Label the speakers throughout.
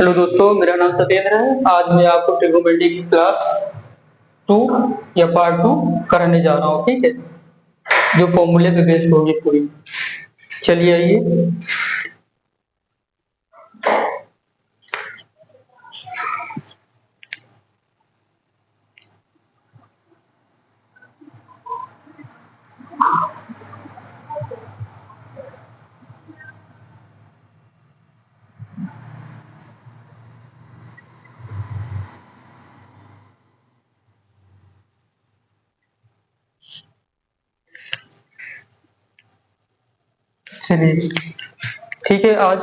Speaker 1: Hello दोस्तों, मेरा नाम सत्येंद्र है। आज मैं आपको ट्रिग्नोमेट्री की क्लास 2 या पार्ट 2 कराने जा रहा हूँ। ठीक है, जो फॉर्मूले पे बेस्ड होगी पूरी। चलिए आइए। चलिए ठीक है। आज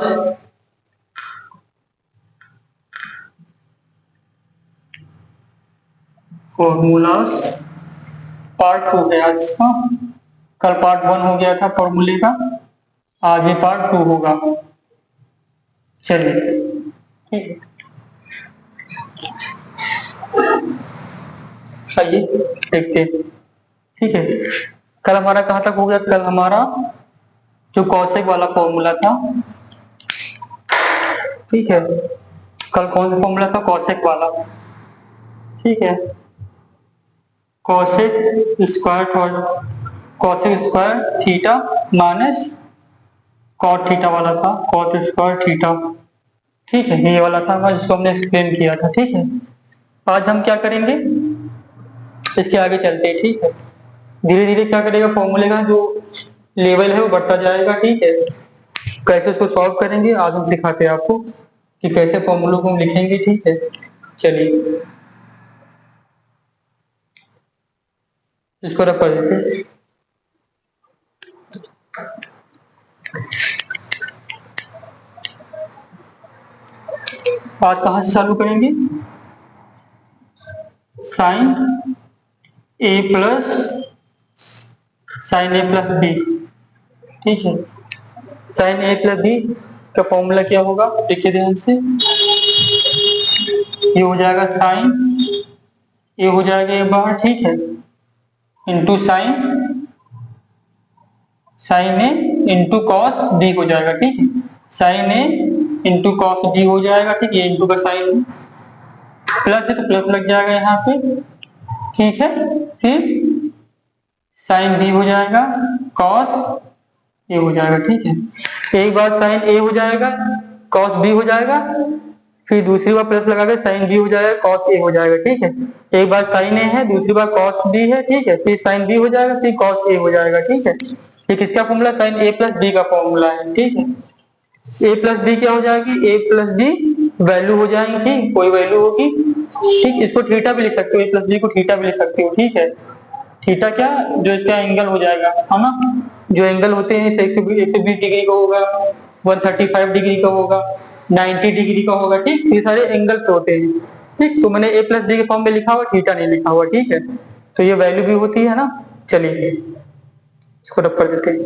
Speaker 1: फॉर्मूलास पार्ट 2 है आज इसका। कल पार्ट 1 हो गया था फॉर्मूले का, आज ये पार्ट 2 होगा। चलिए ठीक है, आइए देखते हैं। ठीक है, कल हमारा कहाँ तक हो गया? कल हमारा जो कौशिक वाला फॉर्मूला था, ठीक है, कल कौन सा फॉर्मूला था? कौशिक वाला। ठीक है, cosec square cosec square theta minus cot theta वाला था, कॉट स्क्वायर थीटा। ठीक है, ये वाला था जिसको हमने एक्सप्लेन किया था। ठीक है, आज हम क्या करेंगे, इसके आगे चलते हैं। ठीक है, धीरे धीरे क्या करेगा, फॉर्मूले का जो लेवल है वो बढ़ता जाएगा। ठीक है, कैसे उसको सॉल्व करेंगे आज हम सिखाते हैं आपको कि कैसे फॉर्मूलों को हम लिखेंगे। ठीक है, चलिए इसको रख कर देते हैं। आज कहाँ से चालू करेंगे? साइन ए प्लस बी। ठीक है, साइन ए प्लस बी का फॉर्मूला क्या होगा? देखिए ध्यान से, ये हो जाएगा साइन ए हो जाएगा एक बार, ठीक है, into sine A into cos B हो जाएगा। ठीक है, sine A into cos B हो जाएगा। ठीक है, इंटू का साइन प्लस है तो प्लस लग जाएगा यहाँ पे। ठीक है, फिर साइन बी हो जाएगा, कॉस ए हो जाएगा। ठीक है, एक बार साइन ए हो जाएगा, कॉस बी हो जाएगा, फिर दूसरी बार प्लस लगा के साइन बी हो जाएगा, कॉस ए हो जाएगा। ठीक है, एक बार साइन ए है, दूसरी बार कॉस बी है। ठीक है, फिर साइन बी हो जाएगा, फिर कॉस ए हो जाएगा। ठीक है, ये किसका फॉर्मूला? साइन ए प्लस बी का फॉर्मूला है। ठीक है, ए प्लस बी क्या हो जाएगी? ए प्लस बी वैल्यू हो जाएंगी, कोई वैल्यू होगी। ठीक, इसको थीटा भी लिख सकते हो, ए प्लस बी को थीटा भी लिख सकते हो। ठीक है, थीटा क्या, जो इसका एंगल हो जाएगा, है ना, जो एंगल होते हैं 120 डिग्री का होगा, 135 डिग्री का होगा, 90 डिग्री का होगा। ठीक, ये सारे एंगल पे होते हैं। ठीक, तो मैंने ए प्लस बी के फॉर्म में लिखा हुआ, थीटा नहीं लिखा हुआ। ठीक है, तो ये वैल्यू भी होती है ना। चलिए इसको रब कर देते हैं।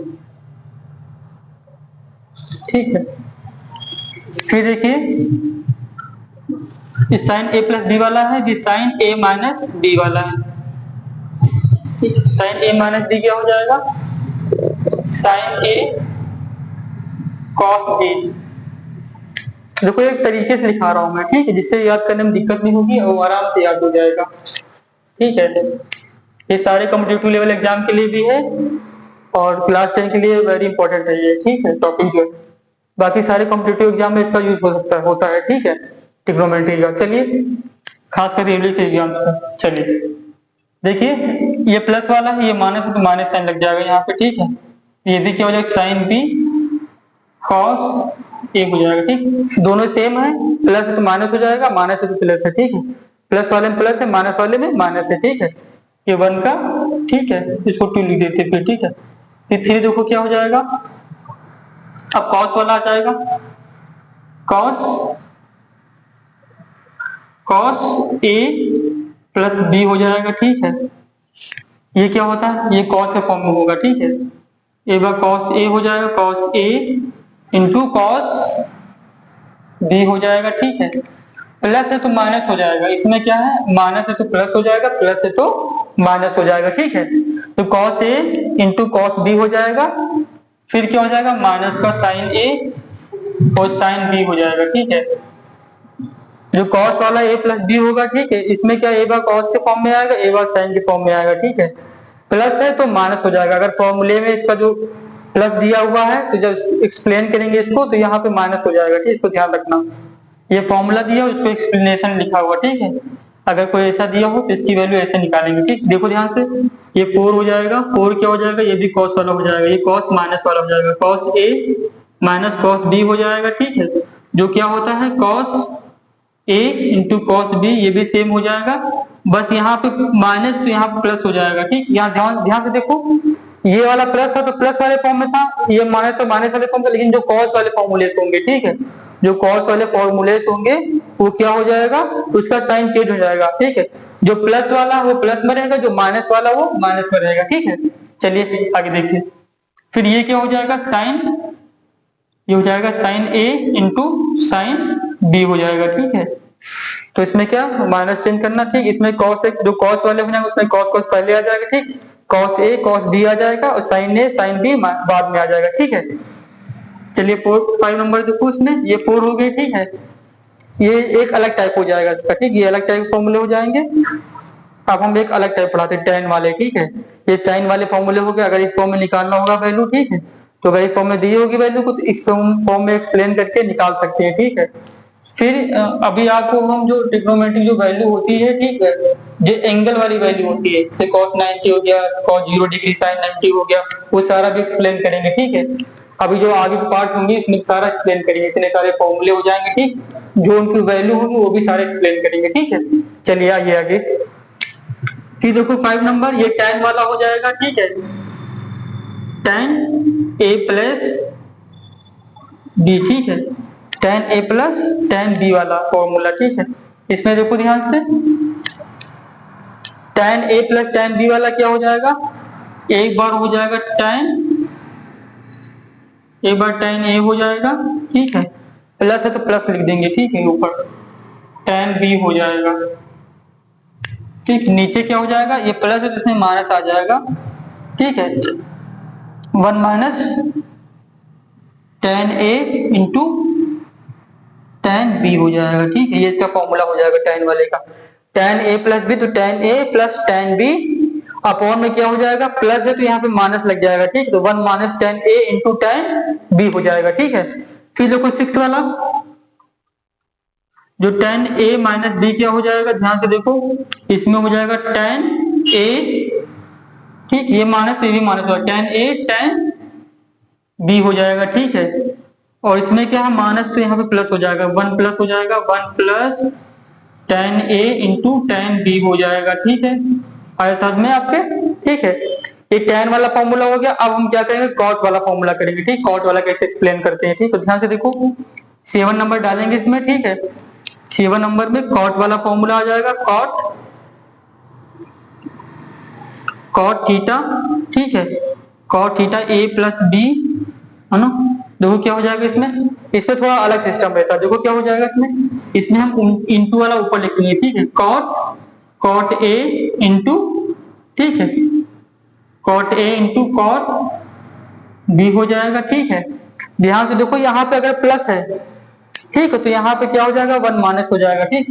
Speaker 1: ठीक है, फिर देखिए साइन ए प्लस बी वाला है, ये साइन ए माइनस बी वाला है। साइन ए माइनस बी क्या हो जाएगा? साइन ए कॉस बी। देखो एक तरीके से लिखा रहा हूं मैं, ठीक है, जिससे याद करने में दिक्कत नहीं होगी और आराम से याद हो जाएगा। ठीक है, ये सारे कॉम्पिटिटिव लेवल एग्जाम के लिए भी है और क्लास 10 के लिए वेरी इंपॉर्टेंट है ये। ठीक है, टॉपिक जो है बाकी सारे कॉम्पिटिटिव एग्जाम में इसका यूज हो सकता है, होता है। ठीक है, ट्रिग्नोमेट्री का। चलिए खासकर रेलवे के एग्जाम का। चलिए देखिए, ये प्लस वाला है, ये माइनस है तो माइनस साइन लग जाएगा यहाँ पे। ठीक है, ये भी क्या हो जाएगा? साइन बी कॉस ए हो जाएगा। ठीक, दोनों सेम है, प्लस है तो माइनस हो जाएगा, माइनस है तो प्लस है। ठीक है, प्लस वाले में प्लस है, माइनस वाले में माइनस है। ठीक है, ये 1 का, ठीक है, इसको 2 लिख देते फिर। ठीक है, फिर 3 देखो क्या हो जाएगा, अब कॉस वाला आ जाएगा, कॉस ए प्लस बी हो जाएगा। ठीक है, ये क्या होता है? ये कॉस के फॉर्म में होगा। ठीक है, एक बार कॉस ए हो जाएगा, cos A into cos B हो जाएगा। ठीक है, प्लस है तो माइनस हो जाएगा, इसमें क्या है, माइनस है तो प्लस हो जाएगा, प्लस है तो माइनस हो जाएगा। ठीक है, तो cos A into cos B हो जाएगा, फिर क्या हो जाएगा, माइनस का साइन ए और साइन बी हो जाएगा। ठीक है, जो कॉस वाला a प्लस बी होगा, ठीक है, इसमें क्या a बार कॉस के फॉर्म में आएगा, a बार साइन के फॉर्म में आएगा, ठीक है। प्लस है तो माइनस हो जाएगा, अगर फॉर्मूले में इसका जो प्लस दिया हुआ है तो जब एक्सप्लेन करेंगे इसको तो यहाँ पे माइनस हो जाएगा, ठीक, इसको ध्यान रखना। ये फॉर्मूला दिया हो, इसको एक्सप्लेनेशन लिखा हुआ, ठीक है। अगर कोई ऐसा दिया हो तो इसकी वैल्यू ऐसे निकालेंगे, ठीक। देखो ध्यान से, ये 4 हो जाएगा, 4 क्या हो जाएगा, ये भी कॉस वाला हो जाएगा, ये कॉस माइनस वाला हो जाएगा, cos A minus cos B हो जाएगा, ठीक है। जो क्या होता है cos A into cos B, ये भी सेम हो जाएगा, बस यहाँ पे माइनस तो यहाँ पे प्लस हो जाएगा, ठीक। यहाँ ध्यान ध्यान से देखो, ये वाला प्लस था तो प्लस वाले फॉर्म में था, ये माइनस तो माइनस वाले फॉर्म में, लेकिन जो कॉस वाले फॉर्मूले होंगे, ठीक है, जो कॉस वाले फॉर्मूले होंगे वो क्या हो जाएगा, उसका साइन चेंज हो जाएगा, ठीक है। जो प्लस वाला वो प्लस में रहेगा, जो माइनस वाला वो माइनस में रहेगा, ठीक है। चलिए आगे देखिए, फिर ये क्या हो जाएगा साइन, ये हो जाएगा sign A into sine B हो जाएगा, ठीक है। तो इसमें क्या माइनस चेंज करना, ठीक, इसमें कॉस जो कॉस वाले हो जाएंगे उसमें कॉस कॉस पहले आ जाएगा, ठीक, कॉस ए कॉस बी आ जाएगा और साइन ए साइन बी बाद में आ जाएगा, ठीक है। चलिए 5 नंबर देखो, इसमें ये 4 हो गए, ठीक है। ये एक अलग टाइप हो जाएगा इसका, ठीक, ये अलग टाइप फॉर्मूले हो जाएंगे। अब हम एक अलग टाइप पढ़ाते हैं tan वाले, ठीक है। ये साइन वाले फॉर्मूले हो गए, अगर इस फॉर्म में निकालना होगा वैल्यू, ठीक है, तो अगर इस फॉर्म में दी होगी वैल्यू को तो इस फॉर्म में एक्सप्लेन करके निकाल सकते हैं, ठीक है। फिर अभी आपको हम जो ट्रिग्नोमेट्रिक जो वैल्यू होती है, ठीक है, जो एंगल वाली वैल्यू होती है, जैसे cos 90 हो गया, cos 0 डिग्री sin 90 हो गया, वो सारा भी एक्सप्लेन करेंगे, ठीक है। अभी जो आगे के पार्ट होंगे इसमें सारा एक्सप्लेन करेंगे, इतने सारे फॉर्मूले हो जाएंगे, ठीक, जो उनकी वैल्यू होगी वो भी सारे एक्सप्लेन करेंगे, ठीक है। चलिए आइए आगे, फिर देखो 5 नंबर, ये tan वाला हो जाएगा, ठीक है, tan a प्लस बी, ठीक है, tan a plus tan b वाला फॉर्मूला, ठीक है। इसमें देखो ध्यान से, tan a plus tan b वाला क्या हो जाएगा, एक बार हो जाएगा एक बार tan a हो जाएगा, ठीक है, प्लस है तो प्लस लिख देंगे, ठीक है, ऊपर tan b हो जाएगा, ठीक। नीचे क्या हो जाएगा, ये प्लस है तो इसमें माइनस आ जाएगा, ठीक है, 1 minus tan a into tan b हो जाएगा, ठीक है। ये इसका फॉर्मूला हो जाएगा tan वाले का, tan a प्लस b, तो tan a plus tan b upon में क्या हो जाएगा, प्लस है तो यहाँ पे माइनस लग जाएगा, ठीक, तो 1 minus tan a into tan b हो जाएगा, ठीक है। फिर देखो 6 वाला, जो tan a माइनस b क्या हो जाएगा, ध्यान से देखो, इसमें हो जाएगा tan a, ठीक, ये माइनस ये भी माइनस होगा, tan a tan b हो जाएगा, ठीक है। और इसमें क्या है माइनस तो यहाँ पे प्लस हो जाएगा, 1 प्लस हो जाएगा, 1 plus tan a into tan b हो जाएगा, ठीक है, आया समझ में आपके, ठीक है। ये tan वाला फॉर्मूला हो गया, अब हम क्या करेंगे cot वाला फॉर्मूला करेंगे, ठीक, cot वाला कैसे एक्सप्लेन करते हैं, ठीक, तो ध्यान से देखो 7 नंबर डालेंगे इसमें, ठीक है। 7 नंबर में cot वाला फॉर्मूला आ जाएगा, cot थीटा, ठीक है, cot theta a plus b, है ना। देखो क्या हो जाएगा इसमें थोड़ा अलग सिस्टम रहता है, देखो क्या हो जाएगा इसमें हम इंटू वाला ऊपर लिखेंगे, ठीक है, cot a इंटू, ठीक है, cot a into cot b हो जाएगा, ठीक है। ध्यान से देखो यहाँ पे अगर प्लस है, ठीक है, तो यहाँ पे क्या हो जाएगा 1 माइनस हो जाएगा, ठीक,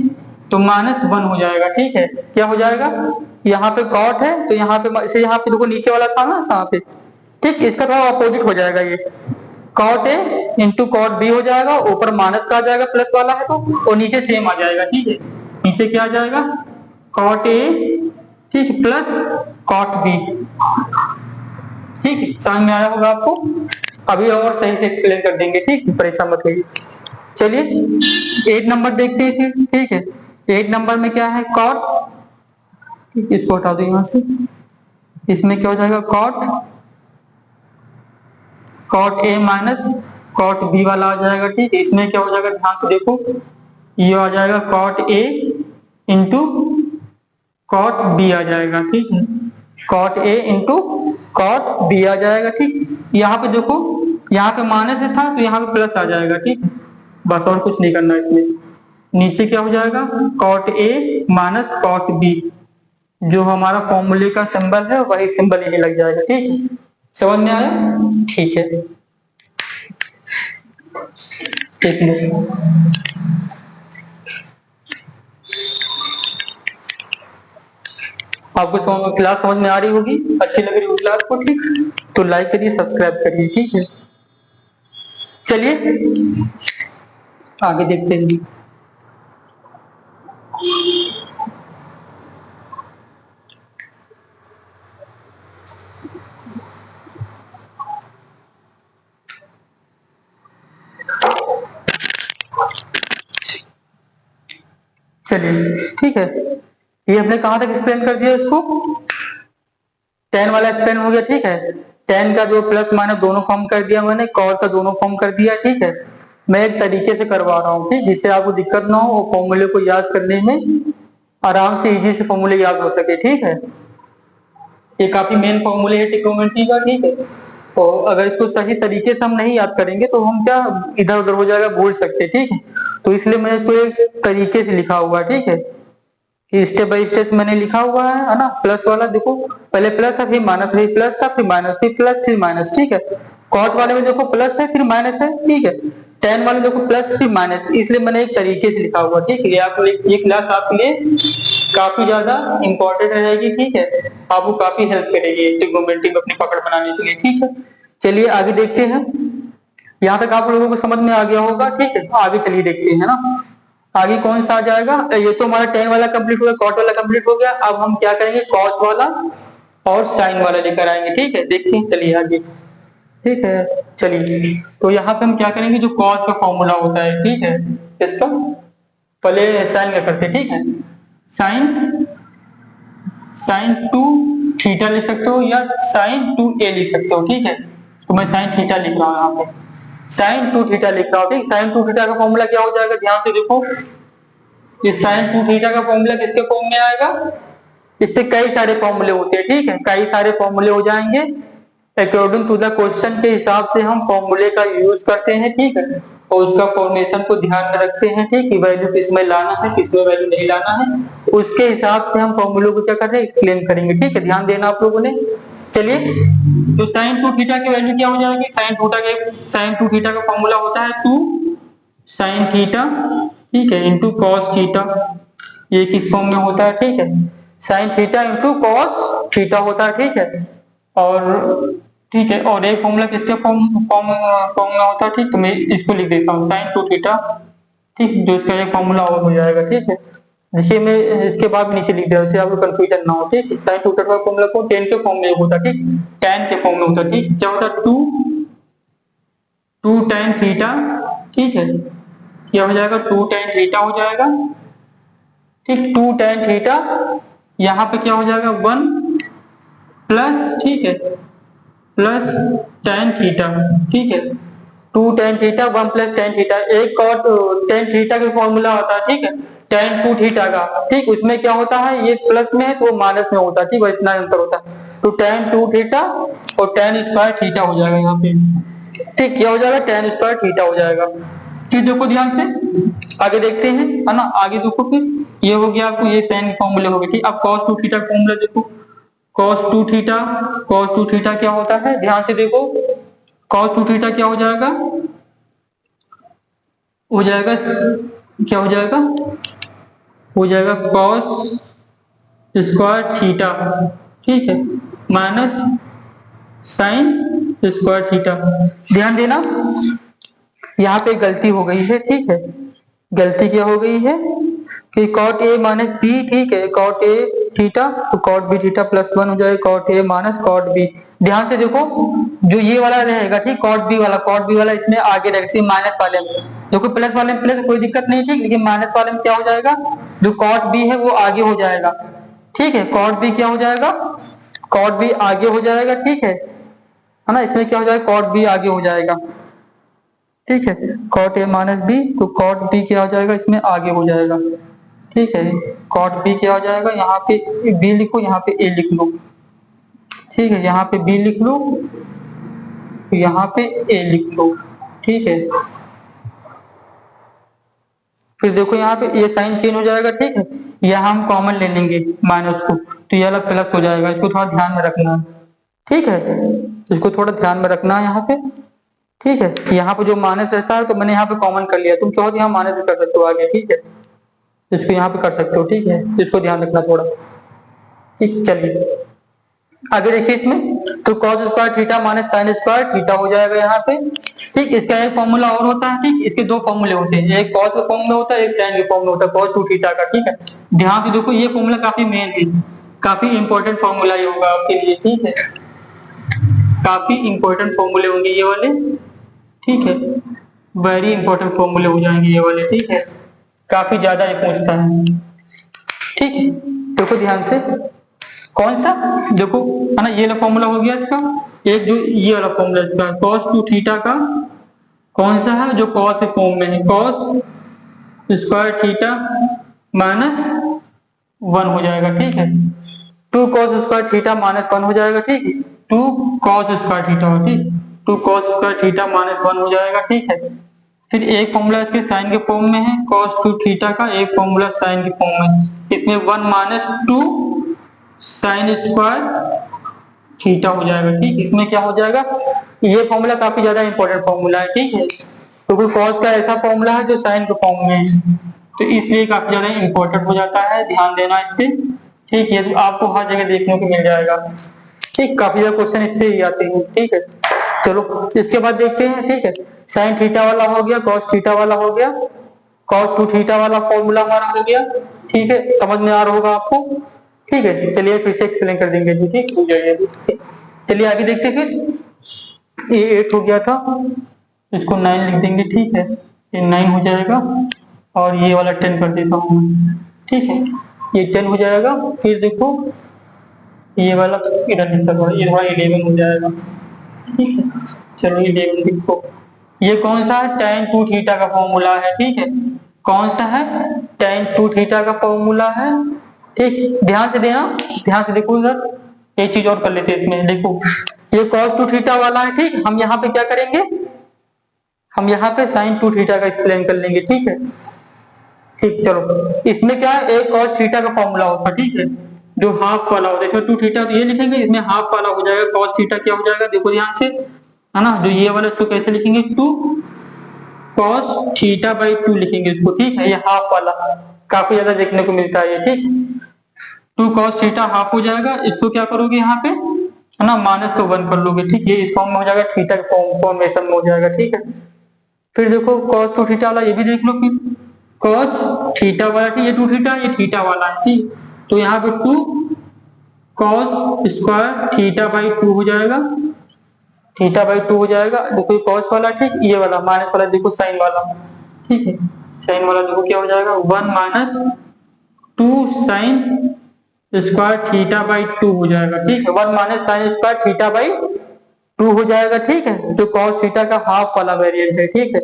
Speaker 1: तो -1 हो जाएगा, ठीक है। क्या हो जाएगा, यहाँ पे cot है तो यहाँ पे देखो नीचे वाला था ना यहाँ पे, ठीक, इसका थोड़ा अपोजिट हो जाएगा, ये cot a into cot b हो जाएगा, ऊपर माइनस का आ जाएगा प्लस वाला है तो, और नीचे सेम आ जाएगा, ठीक है, नीचे क्या आ जाएगा cot a, ठीक, प्लस cot b, ठीक है, समझ में आया होगा आपको। अभी और सही से एक्सप्लेन कर देंगे, ठीक, परेशान मत होइए। चलिए 8 नंबर देखते हैं फिर, ठीक है। 8 नंबर में क्या है cot, ठीक, इसको हटा दो यहाँ से, इसमें क्या हो जाएगा cot a minus cot b वाला आ जाएगा, ठीक, इसमें क्या हो जाएगा ध्यान से देखो, ये आ जाएगा cot a into cot b आ जाएगा, ठीक है, cot a into cot b आ जाएगा, ठीक। यहाँ पे देखो, यहाँ पे माइनस था तो यहाँ पे प्लस आ जाएगा, ठीक, बस और कुछ नहीं करना इसमें। नीचे क्या हो जाएगा cot a minus cot b, जो हमारा फॉर्मूले का सिंबल है वही सिंबल यही लग जाएगा, ठीक है, समझ में आया, ठीक है। ठीक है, आपको क्लास समझ में आ रही होगी, अच्छी लग रही होगी क्लास को, ठीक, तो लाइक करिए, सब्सक्राइब करिए, ठीक है। चलिए आगे देखते हैं। चलिए ठीक है, ये हमने कहाँ तक एक्सप्लेन कर दिया इसको, 10 वाला एक्सप्लेन हो गया, ठीक है। 10 का जो प्लस माइनस दोनों फॉर्म कर दिया मैंने, कॉस का दोनों फॉर्म कर दिया, ठीक है। मैं एक तरीके से करवा रहा हूँ, ठीक, जिससे आपको दिक्कत ना हो और फॉर्मूले को याद करने में आराम से इजी से फॉर्मूले याद हो सके, ठीक है। ये काफी मेन फॉर्मूले है ट्रिग्नोमेट्री का, ठीक है। तो अगर इसको सही तरीके से हम नहीं याद करेंगे तो हम क्या इधर उधर हो जाएगा, भूल सकते, ठीक है। तो इसलिए मैंने इसको एक तरीके से लिखा हुआ है, ठीक है, कि स्टेप बाय स्टेप मैंने लिखा हुआ है ना। प्लस वाला देखो, पहले प्लस था, फिर माइनस, फिर प्लस था, फिर माइनस, फिर प्लस, फिर माइनस, ठीक है। कॉट वाले में देखो प्लस है फिर माइनस है, ठीक है। 10 वाले देखो प्लस फिर माइनस, इसलिए मैंने एक तरीके से लिखा हुआ, ठीक है। ये क्लास आपके लिए काफी ज्यादा इंपॉर्टेंट रहेगी, ठीक है। आपको काफी हेल्प करेगी ट्रिग्नोमेट्री में अपनी पकड़ बनाने के लिए, ठीक है। चलिए आगे देखते हैं। यहाँ तक आप लोगों को समझ में आ गया होगा, ठीक है। आगे चलिए देखते हैं ना, आगे कौन सा आ जाएगा। ये तो हमारा 10 वाला कंप्लीट हो गया, कॉट वाला कंप्लीट हो गया। अब हम क्या करेंगे, कॉस वाला और साइन वाला लेकर आएंगे, ठीक है। देखते हैं, चलिए आगे, ठीक है। चलिए तो यहाँ पे हम क्या करेंगे, जो कॉस का फॉर्मूला होता है, ठीक है, इसका पहले साइन का करते हैं, ठीक है। साइन साइन टू थीटा लिख सकते हो या साइन टू ए लिख सकते हो, ठीक है। तो मैं साइन थीटा लिख रहा हूँ यहाँ पे, साइन टू थीटा लिख रहा हूँ, ठीक। साइन टू थीटा का फॉर्मूला क्या हो जाएगा, ध्यान से देखो, ये साइन टू थीटा का फॉर्मूला किसके फॉर्म में आएगा, इससे कई सारे फॉर्मूले होते हैं, ठीक है। कई सारे फॉर्मूले हो जाएंगे, अकॉर्डिंग टू द क्वेश्चन के हिसाब से हम फॉर्मूले का यूज करते हैं, ठीक है। और उसका फॉर्मेशन को ध्यान में रखते हैं, ठीक है, वैल्यू किसमें लाना है, किसमें वैल्यू नहीं लाना है, उसके हिसाब से हम फॉर्मूले को क्या कर रहे हैं, एक्सप्लेन करेंगे, ठीक है। ध्यान देना आप लोगों ने। चलिए, तो साइन टू थीटा की वैल्यू क्या हो जाएगी, साइन टू थीटा का फॉर्मूला होता है 2 साइन थीटा, ठीक है, इंटू कॉस थीटा। ये किस फॉर्म में होता है, ठीक है, sign theta into cos theta होता है, ठीक है। और ठीक है, और एक फॉर्मूला किसके फॉर्म फॉर्म फॉर्म में होता है, ठीक, तो मैं इसको लिख देता हूँ साइन टू थीटा, ठीक, जो इसका एक फॉर्मूला और हो जाएगा, ठीक है। देखिए मैं इसके बाद नीचे लिख दिया, उससे आपको कंफ्यूजन ना हो, ठीक। साइन टू थीटा का फॉर्मूला को 10 के फॉर्म में होता है, ठीक, tan के फॉर्म में होता है, ठीक। क्या होता है, 2 tan थीटा, ठीक है। क्या हो जाएगा, 2 tan थीटा हो जाएगा, ठीक। 2 tan थीटा, यहाँ पे क्या हो जाएगा 1 प्लस, ठीक है, प्लस tan थीटा, ठीक है। 2 tan theta 1 plus tan theta, एक और tan थीटा का फॉर्मूला होता है, ठीक है, tan टू थीटा का, ठीक। उसमें क्या होता है, ये प्लस में है तो माइनस में होता है, ठीक है, इतना अंतर होता है। तो tan टू थीटा और tan स्क्वायर थीटा हो जाएगा यहाँ पे, ठीक। क्या हो जाएगा, tan स्क्वायर थीटा हो जाएगा, ठीक। देखो ध्यान से आगे देखते हैं, है ना। आगे देखो, फिर ये हो गया आपको, ये साइन फॉर्मूले हो गए, ठीक। अब cos टू थीटा फॉर्मूला देखो, cos टू थीटा क्या होता है, ध्यान से देखो, cos टू थीटा क्या हो जाएगा, हो जाएगा, क्या हो जाएगा, हो जाएगा cos स्क्वायर थीटा, ठीक है, माइनस साइन स्क्वायर थीटा। ध्यान देना, यहाँ पे गलती हो गई है, ठीक है। गलती क्या हो गई है कि cot a माइनस बी, ठीक है, cot a थीटा तो cot b थीटा प्लस 1 हो जाएगा, cot a minus cot b। ध्यान से देखो, जो ये वाला रहेगा, ठीक, cot b वाला इसमें आगे रहेगा, माइनस वाले में देखो, प्लस वाले में प्लस कोई दिक्कत नहीं, ठीक, लेकिन माइनस वाले में क्या हो जाएगा, जो cot b है वो आगे हो जाएगा, ठीक है। cot b क्या हो जाएगा, cot b आगे हो जाएगा, ठीक है ना। इसमें क्या हो जाएगा, cot b आगे हो जाएगा, ठीक है। cot a माइनस बी, तो cot b क्या हो जाएगा, इसमें आगे हो जाएगा, ठीक है। cot b क्या हो जाएगा, यहाँ पे b लिखो, यहाँ पे a लिख लो, ठीक है। यहाँ पे b लिख लो, यहाँ पे a लिख लो, ठीक है। फिर देखो यहाँ पे ये साइन चेंज हो जाएगा, ठीक है। यहाँ हम कॉमन ले लेंगे माइनस को, तो ये अलग प्लस हो जाएगा, इसको थोड़ा ध्यान में रखना है, ठीक है। इसको थोड़ा ध्यान में रखना है यहाँ पे, ठीक है। यहाँ पे जो माइनस रहता है तो मैंने यहाँ पे कॉमन कर लिया, तुम चाहो तो यहाँ माइनस भी कर सकते हो आगे, ठीक है। इसको यहाँ पे कर सकते हो, ठीक है, इसको ध्यान रखना थोड़ा। ठीक, चलिए आगे देखिए इसमें, तो cos square theta minus sine square theta हो जाएगा यहाँ पे। ठीक, इसका एक फॉर्मूला और होता है। ठीक, इसके दो फॉर्मूले होते हैं, एक कॉस का फॉर्मूला होता है, एक साइन का फॉर्मूला होता है, कॉस टू थीटा का। ठीक है, ध्यान से देखो, ये फॉर्मूला काफी मेन है, काफी इंपॉर्टेंट फॉर्मूला ही होगा आपके लिए। ठीक है, काफी इंपॉर्टेंट फॉर्मूले होंगे ये वाले। ठीक है, वेरी इंपॉर्टेंट फॉर्मूले हो जाएंगे ये वाले। ठीक है, काफी ज्यादा ये पूछता है। ठीक है, देखो ध्यान से, कौन सा, देखो है ना, ये वाला फॉर्मूला हो गया इसका, एक जो ये वाला फॉर्मूला इसका कॉस टू थीटा का कौन सा है, जो कॉस के फॉर्म में है, कॉस स्क्वायर थीटा माइनस 1 हो जाएगा। ठीक है, two cos square theta minus 1 हो जाएगा। ठीक है, टू कॉस स्क्वायर थीटा हो, ठीक, two cos square theta minus 1 हो जाएगा। ठीक है, फिर एक फॉर्मूला इसके साइन के फॉर्म में है कॉस टू थीटा का, एक फॉर्मूला साइन के फॉर्म में, इसमें 1 माइनस 2 साइन स्क्वायर थीटा हो जाएगा। ठीक, इसमें क्या हो जाएगा, ये फॉर्मूला काफी ज्यादा इंपॉर्टेंट फॉर्मूला है। ठीक है, क्योंकि कॉस का ऐसा फॉर्मूला है जो साइन के फॉर्म में है, तो इसलिए काफी ज्यादा इंपॉर्टेंट हो जाता है, ध्यान देना इस पे। ठीक है, तो आपको हर जगह देखने को मिल जाएगा। ठीक, काफी ज्यादा क्वेश्चन इससे ही आते हैं। ठीक है, चलो इसके बाद देखते हैं। ठीक है, साइन थीटा वाला हो गया, कॉस थीटा वाला हो गया, कॉस टू थीटा वाला फॉर्मूला हमारा हो गया। ठीक है, समझ में आ रहा होगा आपको। ठीक है, चलिए फिर से एक्सप्लेन कर देंगे जी। ठीक हो जाइए, चलिए आगे देखते हैं। फिर ये 8 हो गया था, इसको 9 लिख देंगे। ठीक है, ये 9 हो जाएगा, और ये वाला 10 कर देता हूँ मैं। ठीक है, ये 10 हो जाएगा। फिर देखो ये वाला इधर लिखता थोड़ा, ये थोड़ा 11 हो जाएगा। ठीक है, चलो 11 लिखो। ये कौन सा है, tan टू थीटा का फॉर्मूला है। ठीक है, कौन सा है, tan टू थीटा का फॉर्मूला है। ठीक, ध्यान से देना, ध्यान से देखो इधर, एक चीज और कर लेते हैं इसमें। देखो ये cos टू थीटा वाला है। ठीक, हम यहाँ पे क्या करेंगे, हम यहाँ पे sin टू थीटा का एक्सप्लेन कर लेंगे। ठीक है, ठीक, चलो इसमें क्या है, एक cos थीटा का फॉर्मूला होता है। ठीक है, जो हाफ वाला होता है, इसमें टू थीटा तो ये लिखेंगे, इसमें हाफ वाला हो जाएगा, cos थीटा क्या हो जाएगा, देखो ध्यान से, है ना, जो ये वाला इसको कैसे लिखेंगे, टू कॉस थीटा बाई 2 लिखेंगे इसको। ठीक है, ये हाफ वाला काफी ज्यादा देखने को मिलता है ये। ठीक, टू कॉस थीटा हाफ हो जाएगा, इसको क्या करोगे यहाँ पे, है ना, माइनस को 1 कर लोगे। ठीक, ये इस फॉर्म में हो जाएगा, थीटा के फॉर्मेशन में हो जाएगा। ठीक है, फिर देखो cos टू थीटा वाला ये भी देख लो, फिर cos थीटा वाला, ठीक, ये टू थीटा, ये थीटा वाला है। ठीक, तो यहाँ पे 2 cos स्क्वायर थीटा बाई 2 हो जाएगा, थीटा बाई 2 हो जाएगा। देखो कॉस वाला, ठीक, ये वाला माइनस वाला देखो साइन वाला। ठीक है, साइन वाला देखो क्या हो जाएगा, 1 minus 2 sign square theta by 2 हो जाएगा। ठीक है, 1 minus sine square theta by 2 हो जाएगा। ठीक है, जो कॉस थीटा का हाफ वाला वेरिएंट है। ठीक है,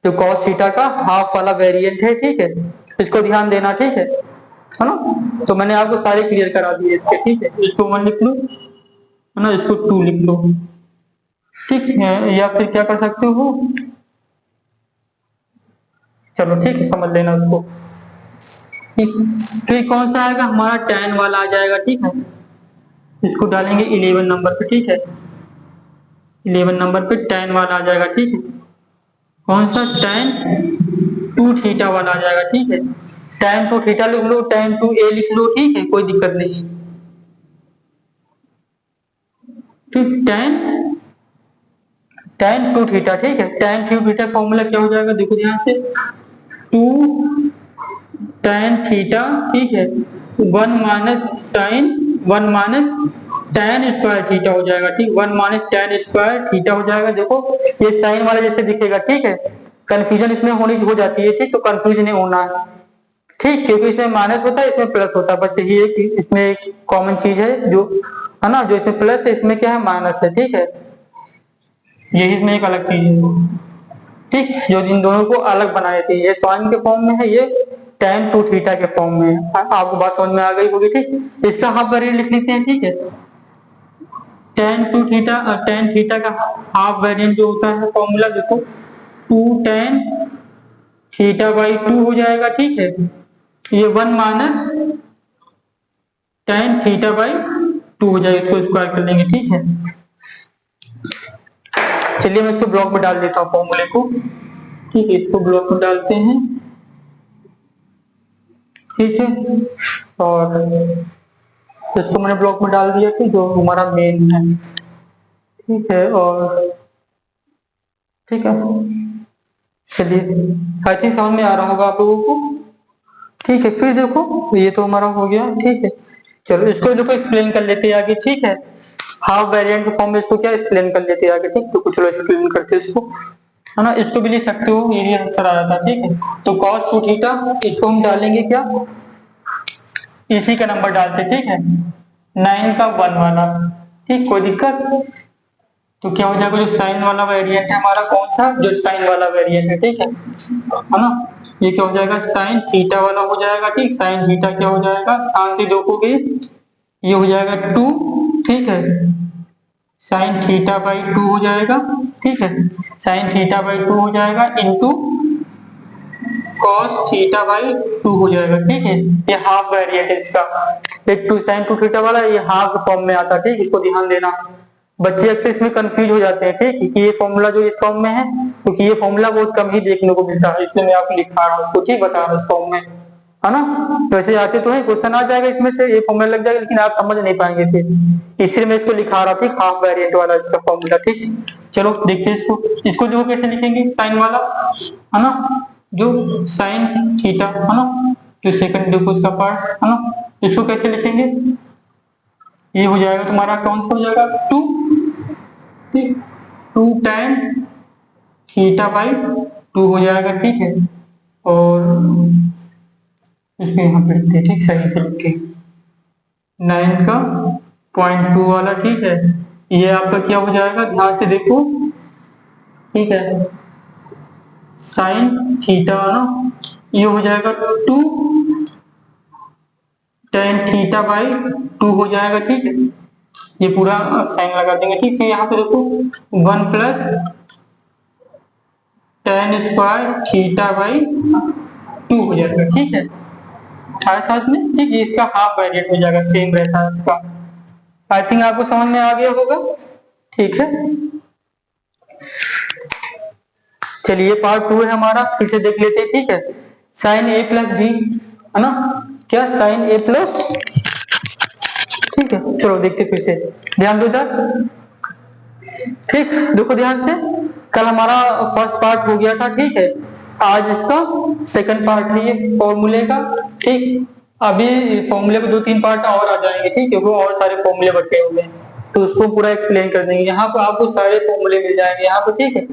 Speaker 1: जो कॉस थीटा का हाफ वाला वेरिएंट है। ठीक है, इसको ध्यान देना। ठीक है ना, तो मैंने आपको सारे क्लियर करा दिए इसके। ठीक है, इसको 1 लिख लो, है ना, इसको 2 लिख लो। ठीक है, या फिर क्या कर सकते हो, चलो ठीक है, समझ लेना उसको। ठीक, फिर कौन सा आएगा हमारा, tan वाला आ जाएगा। ठीक है, इसको डालेंगे 11 नंबर पे। ठीक है, 11 नंबर पे tan वाला आ जाएगा। ठीक है, कौन सा, tan टू थीटा वाला आ जाएगा। ठीक है, tan टू थीटा लिख लो, tan टू a लिख लो। ठीक है, कोई दिक्कत नहीं। ठीक, tan टू थीटा। ठीक है, tan टू थीटा फॉर्मूला क्या हो जाएगा, देखो ध्यान से, 2 tan थीटा। ठीक है, 1 minus sine 1 minus tan square theta हो जाएगा। ठीक, 1 माइनस tan स्क्वायर थीटा हो जाएगा। देखो ये साइन वाला जैसे दिखेगा। ठीक है, कंफ्यूजन इसमें होनी हो जाती है। ठीक, तो कंफ्यूज नहीं होना है। ठीक, क्योंकि इसमें माइनस होता है, इसमें प्लस होता है, बस यही है कि इसमें एक कॉमन चीज है, जो है ना, जो इसमें प्लस है, इसमें क्या है, माइनस है। ठीक है, यही इसमें एक अलग चीज है। ठीक, जो इन दोनों को अलग बना देती है, ये साइन के फॉर्म में है, ये tan टू थीटा के फॉर्म में है। आपको बात समझ में आ गई होगी। ठीक, इसका हाफ वेरिएंट लिख लेते हैं। ठीक है, tan two theta, tan theta का हाफ वेरिएंट जो होता है फॉर्मूला देखो, 2 tan थीटा बाई 2 हो जाएगा। ठीक है, ये 1 माइनस tan थीटा बाई 2 हो जाएगा, इसको स्क्वायर कर लेंगे। ठीक है, चलिए मैं इसको ब्लॉक में डाल देता हूँ फॉर्मूले को। ठीक है, इसको ब्लॉक में डालते हैं। ठीक है, और तो इसको मैंने ब्लॉक में डाल दिया, जो हमारा मेन है, ठीक है। और ठीक है, चलिए आई थिंक समझ में आ रहा होगा आप लोगों को, ठीक है। फिर देखो ये तो हमारा हो गया, ठीक है। चलो इसको देखो एक्सप्लेन कर लेते हैं आगे, ठीक है। हाफ वेरिएंट के फॉर्म में इसको क्या एक्सप्लेन कर लेते हैं आगे, ठीक। तो कुछ लोग एक्सप्लेन करते हैं इसको, है ना। इसको भी लिख सकते हो, एरिया आंसर आ जाता है, ठीक है। तो cos 2 थीटा, इसको हम डालेंगे क्या, इसी का नंबर डालते, ठीक है, 9 का 1 वाला, ठीक। कोई दिक्कत, तो क्या हो जाएगा, जो साइन वाला वेरिएंट है हमारा, कौन सा, जो साइन वाला वेरिएंट है, ठीक है ना। ये क्या हो जाएगा, साइन थीटा वाला हो जाएगा, ठीक। साइन थीटा क्या हो जाएगा, ध्यान से देखोगे, ये हो जाएगा 2, ठीक है। साइन थीटा बाई 2 हो जाएगा, ठीक है। साइन थीटा बाई 2 हो जाएगा इंटू कॉस थीटा बाई 2 हो जाएगा, ठीक है। ये हाफ वेरिएंट है इसका, एक 2 साइन 2 थीटा वाला, ये हाफ फॉर्म में आता है, ठीक। इसको ध्यान देना, बच्चे अक्सर इसमें कंफ्यूज हो जाते हैं, ठीक, कि ये फॉर्मूला जो इस फॉर्म में है, क्योंकि ये फॉर्मूला बहुत कम ही देखने को मिलता है, इसलिए मैं आपको लिखा रहा हूँ उसको, ठीक, बता रहा हूँ इस फॉर्म में, है ना। वैसे आते तो है, क्वेश्चन आ जाएगा इसमें से, ये फॉर्मूला लग जाएगा, लेकिन आप समझ नहीं पाएंगे फिर, इसलिए मैं इसको लिखा रहा, ठीक, हाफ वेरिएंट वाला इसका फॉर्मूला, ठीक। चलो देखते हैं इसको जो कैसे लिखेंगे, साइन वाला, है ना, जो साइन थीटा, है ना, जो सेकंड देखो इसका पार्ट, है ना, इसको कैसे लिखेंगे, ये हो जाएगा तुम्हारा, कौन सा हो जाएगा, 2, ठीक, 2 tan थीटा बाई 2 हो जाएगा, ठीक है। और इसको यहाँ पे लिखते हैं, ठीक, सही से लिखे, 9 का 0.2 वाला, ठीक है। ये आपका क्या हो जाएगा, ध्यान से देखो, ठीक है, साइन थीटा ना, ये हो जाएगा 2 tan थीटा बाई 2 हो जाएगा, ठीक है। ये पूरा साइन लगा देंगे, ठीक है। यहाँ पे देखो 1 plus tan square theta by 2 हो जाएगा, ठीक है, हर साथ में, ठीक। ये इसका हाफ वेरिएंट हो जाएगा, सेम रहता है इसका। आई थिंक आपको समझ में आ गया होगा, ठीक है। चलिए पार्ट 2 है हमारा, फिर से देख लेते हैं, ठीक है। साइन ए प्लस बी, है ना, क्या, साइन ए प्लस, ठीक है। चलो देखते फिर से, ध्यान दो इधर, ठीक। देखो ध्यान से, कल हमारा फर्स्ट पार्ट हो गया था, ठीक है। आज इसका सेकंड पार्ट है ये फॉर्मूले का, ठीक। अभी फॉर्मूले के 2-3 पार्ट और आ जाएंगे, ठीक है, वो और सारे फॉर्मूले बचे हुए हैं, तो उसको पूरा एक्सप्लेन कर देंगे। यहाँ पर आपको सारे फॉर्मूले मिल जाएंगे यहाँ पर, ठीक है,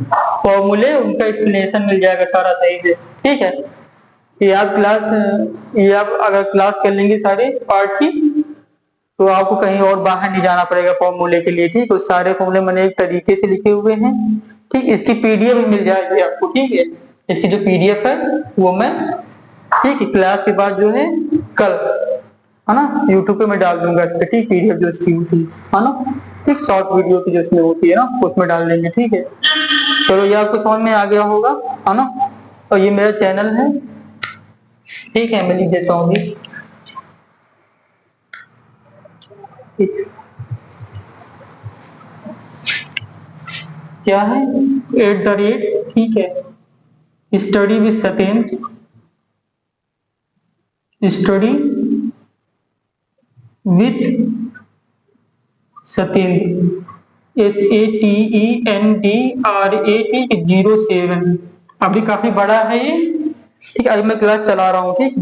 Speaker 1: फॉर्मूले, उनका एक्सप्लेनेशन मिल जाएगा सारा सही से, ठीक है। ये आप अगर क्लास कर लेंगे सारे पार्ट की, तो आपको कहीं और बाहर नहीं जाना पड़ेगा फॉर्मूले के लिए, ठीक। तो सारे फॉर्मूले मैंने एक तरीके से लिखे हुए हैं, ठीक। इसकी पीडीएफ भी मिल जाएगी आपको, ठीक है। इसकी जो पीडीएफ है वो मैं, ठीक है, क्लास के बाद जो है कल, है ना, यूट्यूब पे मैं डाल दूंगा इस पे, ठीक, पीडीएफ जो इसकी होती है ना, ठीक, शॉर्ट वीडियो की जो इसमें होती है ना, उसमें डाल देंगे, ठीक है। चलो ये आपको समझ में आ गया होगा, है ना। और ये मेरा चैनल है, ठीक है, मैं लिख देता हूँ अभी, ठीक। क्या है, @ ठीक है, study with Satyendra, study with Satyendra, SATENDRAT 07। अभी काफी बड़ा है ये, ठीक है, अभी मैं क्लास चला रहा हूँ, ठीक।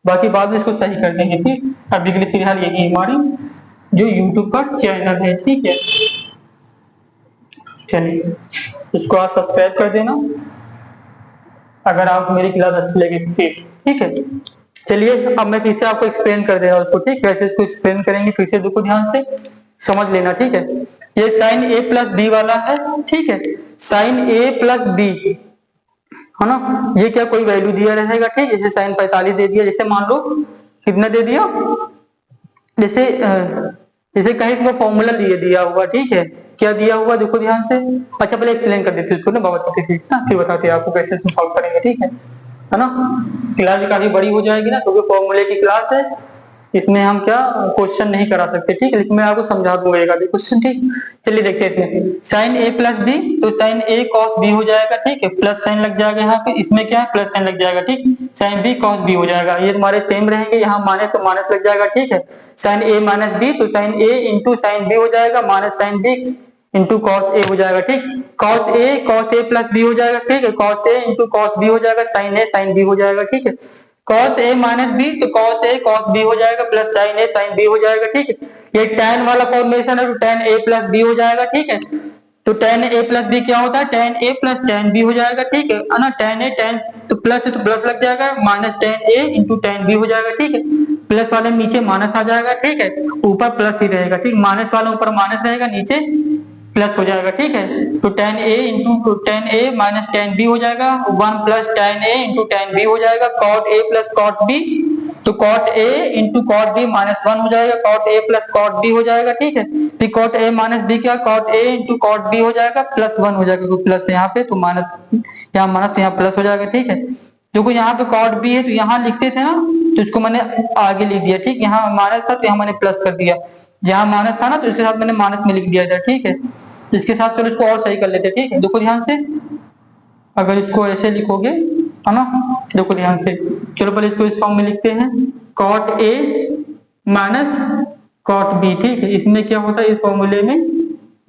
Speaker 1: बाकी बाद में इसको सही कर देंगे, ठीक। अभी के लिए फिलहाल यही हमारी जो यूट्यूब का चैनल है, ठीक है। चलिए इसको आप सब्सक्राइब कर देना, अगर आपको मेरी क्लास अच्छी लगी फिर, ठीक है। चलिए अब मैं फिर से आपको एक्सप्लेन कर दे रहा हूँ उसको, ठीक। कैसे इसको एक्सप्लेन करेंगे, फिर से देखो ध्यान से समझ लेना, ठीक है। ये साइन ए प्लस बी वाला है, ठीक है, साइन ए प्लस बी, है ना। ये क्या कोई वैल्यू दिया रहेगा, ठीक। जैसे साइन 45 दे दिया, जैसे मान लो कितना दे दिया, जैसे कहीं को फॉर्मूला दिया हुआ, ठीक है, क्या दिया हुआ देखो ध्यान से। अच्छा पहले एक्सप्लेन कर देते इसको ना, बहुत अच्छे से ना, फिर बताते हैं आपको कैसे इसको सॉल्व करेंगे, ठीक है ना। क्लास काफी बड़ी हो जाएगी ना, क्योंकि फॉर्मूले की क्लास है, इसमें हम क्या क्वेश्चन नहीं करा सकते, ठीक है, लेकिन मैं आपको समझा दूंगा एक आधे क्वेश्चन, ठीक। चलिए देखते हैं इसमें साइन ए प्लस बी, तो साइन ए कॉस बी हो जाएगा, ठीक है, प्लस साइन लग जाएगा यहाँ पे, इसमें क्या है प्लस साइन लग जाएगा, ठीक, साइन बी कॉस बी हो जाएगा, ये तुम्हारे सेम रहेंगे, यहाँ माइनस तो माइनस लग जाएगा, ठीक है, साइन ए माइनस बी, तो sine A into sine B हो जाएगा, minus sine B into cos A हो जाएगा, ठीक, कॉस ए प्लस बी हो जाएगा, ठीक है, cos A into cos B हो जाएगा, साइन बी हो जाएगा, ठीक है, कॉस ए माइनस बी, तो कॉस ए कॉस बी हो जाएगा, प्लस साइन बी हो जाएगा, ठीक है, ये tan वाला फॉर्मेशन है, तो tan a प्लस बी हो जाएगा, ठीक है, तो tan a प्लस बी क्या होता है, tan a plus tan b हो जाएगा, ठीक है ना, tan a tan तो प्लस है तो प्लस लग जाएगा, minus tan a into tan b हो जाएगा, ठीक है, प्लस वाले नीचे माइनस आ जाएगा, ठीक है, ऊपर प्लस ही रहेगा, ठीक, माइनस वाला ऊपर माइनस रहेगा, नीचे प्लस हो जाएगा, ठीक है, तो tan a into tan a minus tan b हो जाएगा, 1 plus tan a into tan b हो जाएगा, cot a plus cot b, तो cot a into cot b minus 1 हो जाएगा, cot a plus cot b हो जाएगा, ठीक है, फिर cot a माइनस b क्या, cot a into cot b हो जाएगा, प्लस 1 हो जाएगा, क्योंकि प्लस यहाँ पे तो माइनस, यहाँ माइनस तो यहाँ प्लस हो जाएगा, ठीक है, क्योंकि यहाँ पे cot b है तो यहाँ लिखते थे ना, तो इसको मैंने आगे लिख दिया, ठीक, यहाँ माइनस था तो यहाँ मैंने प्लस कर दिया, जहाँ माइनस था ना तो इसके साथ मैंने माइनस में लिख दिया था, ठीक है, इसके साथ चलो इसको और सही कर लेते हैं, ठीक है, देखो ध्यान से, अगर इसको ऐसे लिखोगे है ना, देखो ध्यान से, चलो पहले इसको इस फॉर्म में लिखते हैं, cot a minus cot b, ठीक है, इसमें क्या होता है इस फॉर्मूले में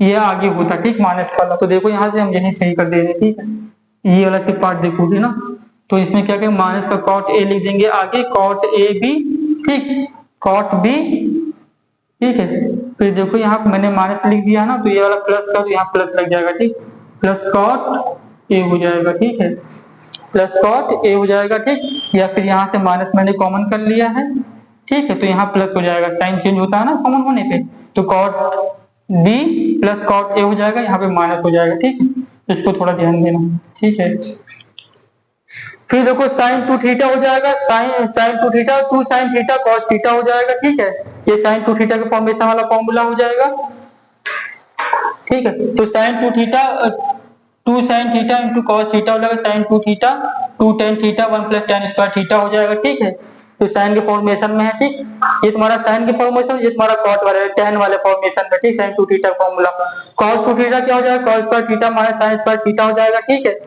Speaker 1: ये आगे होता, ठीक, माइनस वाला, तो देखो यहाँ से हम यही सही कर दे रहे हैं, ठीक है, ये वाला सिर्फ पार्ट देखोगे ना, तो इसमें क्या करें, माइनस का cot a लिख देंगे आगे, cot a b, ठीक, cot b, ठीक है, फिर देखो यहाँ मैंने माइनस लिख दिया है ना, तो ये वाला प्लस का तो यहाँ प्लस लग जाएगा, ठीक, प्लस cot a हो जाएगा, ठीक है, प्लस cot a हो जाएगा, ठीक, या फिर यहाँ से माइनस मैंने कॉमन कर लिया है, ठीक है, तो यहाँ प्लस हो जाएगा, साइन चेंज होता है ना कॉमन होने पे, तो cot b plus cot a हो जाएगा, यहाँ पे माइनस हो जाएगा, ठीक है, तो इसको थोड़ा ध्यान देना, ठीक है, फिर देखो साइन टू थीटा हो जाएगा, sine two theta, two sine theta cos theta हो जाएगा, ठीक है, ये साइन टू थीटा के फॉर्मेशन वाला फॉर्मूला हो जाएगा, ठीक है, तो sine two theta, two sine theta into cos theta हो जाएगा, sine two theta, two tan theta, 1 plus tan square theta हो जाएगा, ठीक है, तो साइन के फॉर्मेशन में है, ठीक, ये तुम्हारा साइन के फॉर्मेशन, ये तुम्हारा कॉट वाले टेन वाले फॉर्मेशन में, ठीक, sign two theta formula, cos two theta क्या हो जाएगा, cos square theta minus sine square theta हो जाएगा, ठीक है,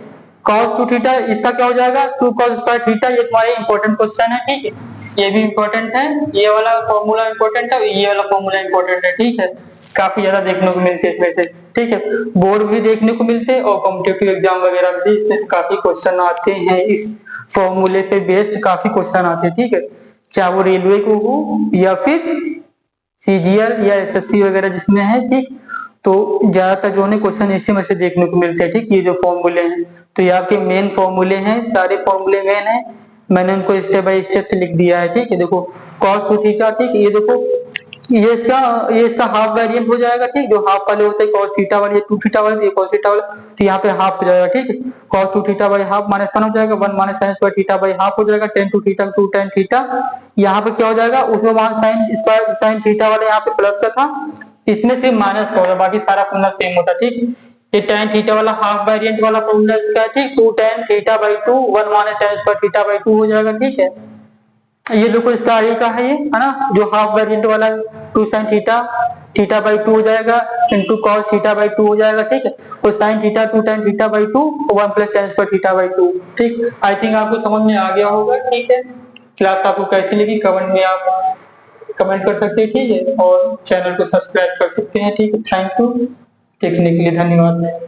Speaker 1: cos टू थीटा इसका क्या हो जाएगा, 2 cos स्क्वायर थीटा, ये तुम्हारे इंपॉर्टेंट क्वेश्चन है, ठीक है, ये भी इंपॉर्टेंट है, ये वाला फॉर्मूला इंपॉर्टेंट है, ये वाला फॉर्मूला इंपॉर्टेंट है, ठीक है, काफी ज्यादा देखने को मिलते हैं इसमें से, ठीक है, बोर्ड भी देखने को मिलते हैं और कॉम्पिटिटिव एग्जाम वगैरह भी इसमें काफी क्वेश्चन आते हैं, इस फॉर्मूले पे बेस्ड काफी क्वेश्चन आते हैं, ठीक है, चाहे वो रेलवे को हो या फिर सीजीएल या एसएससी वगैरह जिसमें है, ठीक, तो ज्यादातर जो है क्वेश्चन इसी में से देखने को मिलते हैं, ठीक, ये जो फॉर्मूले हैं, तो ये आपके मेन फॉर्मूले हैं, सारे फॉर्मूले मेन है, मैंने उनको स्टेप बाय स्टेप से लिख दिया है, ठीक है, देखो cos टू थीटा, ठीक, ये देखो ये इसका हाफ वेरिएंट हो जाएगा, ठीक, जो हाफ वाले होते हैं cos थीटा वाले, टू थीटा वाले, ये cos थीटा वाला, तो यहाँ पे हाफ हो जाएगा, ठीक है, cos two theta by half minus 1 हो जाएगा, 1 minus sine square theta by half हो जाएगा, tan two theta two tan theta, यहाँ पे क्या हो जाएगा, उसमें वहां साइन स्क्वायर साइन थीटा वाले यहाँ पे प्लस का था, इसमें सिर्फ माइनस का होगा, बाकी सारा फॉर्मूला सेम होता, ठीक, ये tan थीटा वाला हाफ वेरिएंट वाला फॉर्मूला इसका है, ठीक, 2 tan theta by 2, 1 minus tan square theta by 2 हो जाएगा, ठीक है, ये देखो इसका आगे का है, ये है ना, जो हाफ वेरिएंट वाला 2 sin थीटा थीटा बाई 2 हो जाएगा इंटू कॉस थीटा बाई 2 हो जाएगा, ठीक है, तो sin theta 2 tan theta by 2, 1 plus tan square theta by 2, ठीक, आई थिंक आपको समझ में आ गया होगा, ठीक है, क्लास आपको कैसी लगी कमेंट में आप कमेंट कर सकते हैं, ठीक है, और चैनल को सब्सक्राइब कर सकते हैं, ठीक है, थैंक यू, देखने के लिए धन्यवाद।